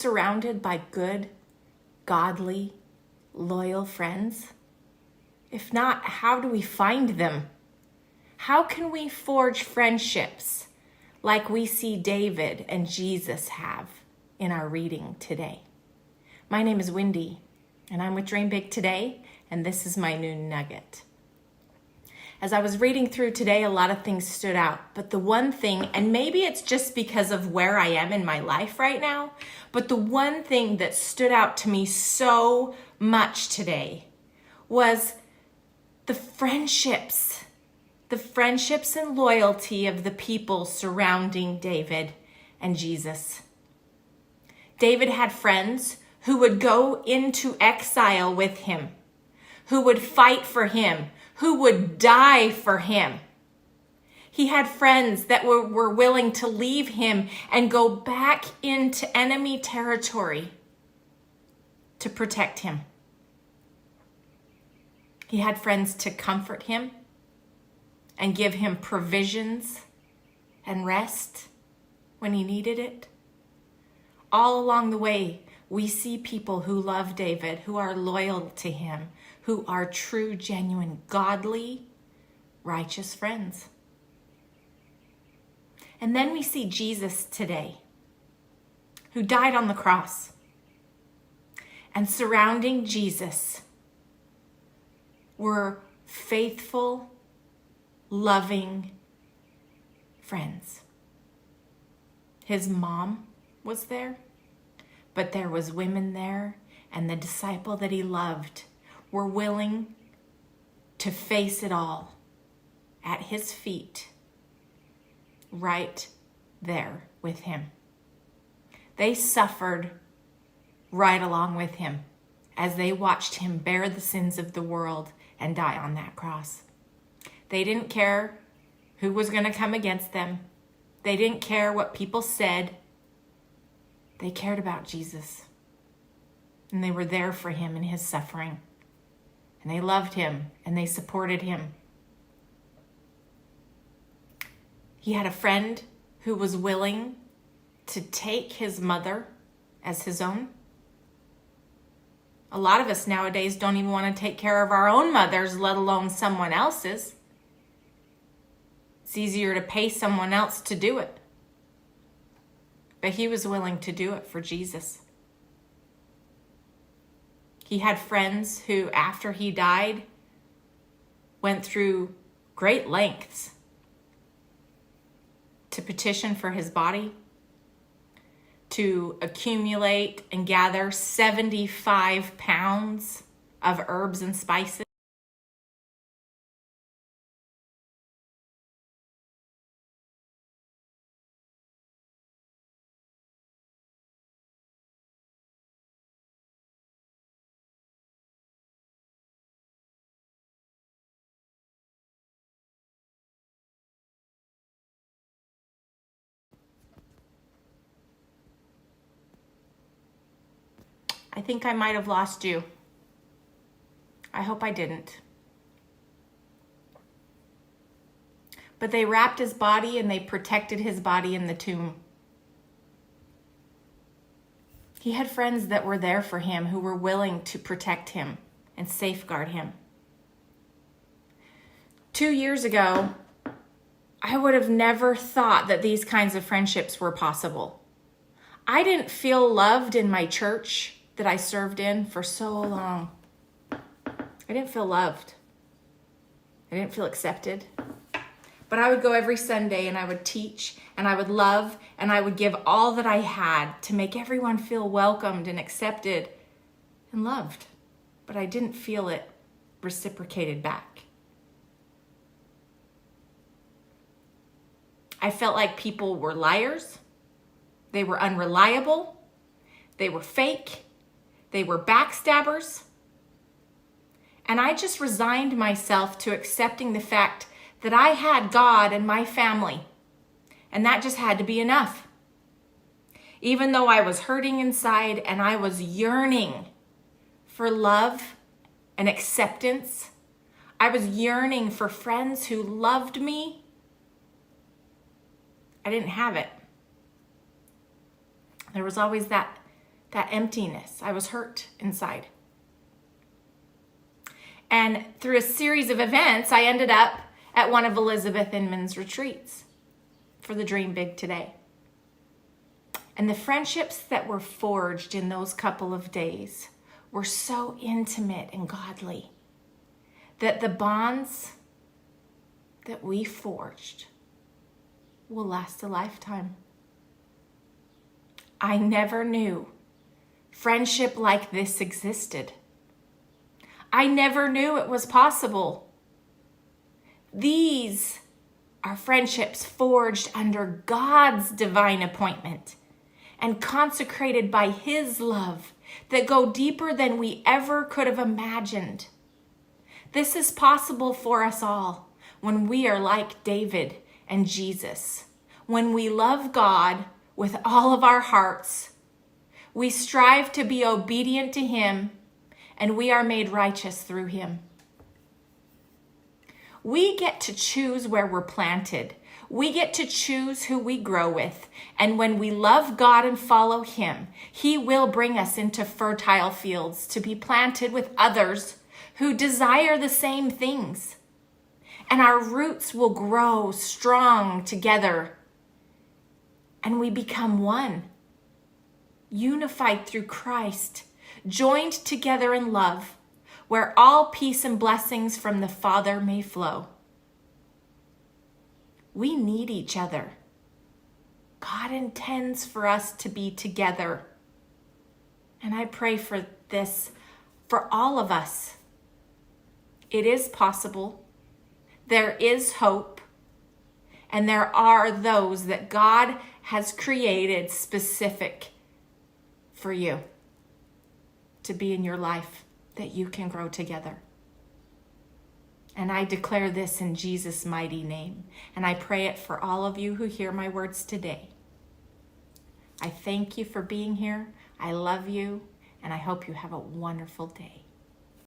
surrounded by good, godly, loyal friends? If not, how do we find them? How can we forge friendships like we see David and Jesus have in our reading today? My name is Wendy, and I'm with Dream Big today, and this is my noon nugget. As I was reading through today, a lot of things stood out, but the one thing, and maybe it's just because of where I am in my life right now, but the one thing that stood out to me so much today was the friendships and loyalty of the people surrounding David and Jesus. David had friends who would go into exile with him, who would fight for him, who would die for him. He had friends that were willing to leave him and go back into enemy territory to protect him. He had friends to comfort him and give him provisions and rest when he needed it. All along the way, we see people who love David, who are loyal to him, who are true, genuine, godly, righteous friends. And then we see Jesus today, who died on the cross. And surrounding Jesus were faithful, loving friends. His mom was there, but there was women there, and the disciple that he loved were willing to face it all at his feet, right there with him. They suffered right along with him as they watched him bear the sins of the world and die on that cross. They didn't care who was going to come against them. They didn't care what people said. They cared about Jesus. And they were there for him in his suffering. And they loved him and they supported him. He had a friend who was willing to take his mother as his own. A lot of us nowadays don't even want to take care of our own mothers, let alone someone else's. It's easier to pay someone else to do it. But he was willing to do it for Jesus. He had friends who, after he died, went through great lengths to petition for his body, to accumulate and gather 75 pounds of herbs and spices. I think I might have lost you. I hope I didn't. But they wrapped his body and they protected his body in the tomb. He had friends that were there for him who were willing to protect him and safeguard him. 2 years ago, I would have never thought that these kinds of friendships were possible. I didn't feel loved in my church that I served in for so long. I didn't feel loved. I didn't feel accepted. But I would go every Sunday and I would teach and I would love and I would give all that I had to make everyone feel welcomed and accepted and loved. But I didn't feel it reciprocated back. I felt like people were liars. They were unreliable. They were fake. They were backstabbers. And I just resigned myself to accepting the fact that I had God and my family. And that just had to be enough. Even though I was hurting inside and I was yearning for love and acceptance, I was yearning for friends who loved me, I didn't have it. There was always that that emptiness. I was hurt inside. And through a series of events, I ended up at one of Elizabeth Inman's retreats for the Dream Big Today. And the friendships that were forged in those couple of days were so intimate and godly that the bonds that we forged will last a lifetime. I never knew friendship like this existed. I never knew it was possible. These are friendships forged under God's divine appointment and consecrated by His love that go deeper than we ever could have imagined. This is possible for us all when we are like David and Jesus. When we love God with all of our hearts, we strive to be obedient to Him, and we are made righteous through Him. We get to choose where we're planted. We get to choose who we grow with. And when we love God and follow Him, He will bring us into fertile fields to be planted with others who desire the same things. And our roots will grow strong together. And we become one, unified through Christ, joined together in love, where all peace and blessings from the Father may flow. We need each other. God intends for us to be together. And I pray for this for all of us. It is possible. There is hope. And there are those that God has created specific for you to be in your life, that you can grow together. And I declare this in Jesus' mighty name. And I pray it for all of you who hear my words today. I thank you for being here. I love you, and I hope you have a wonderful day.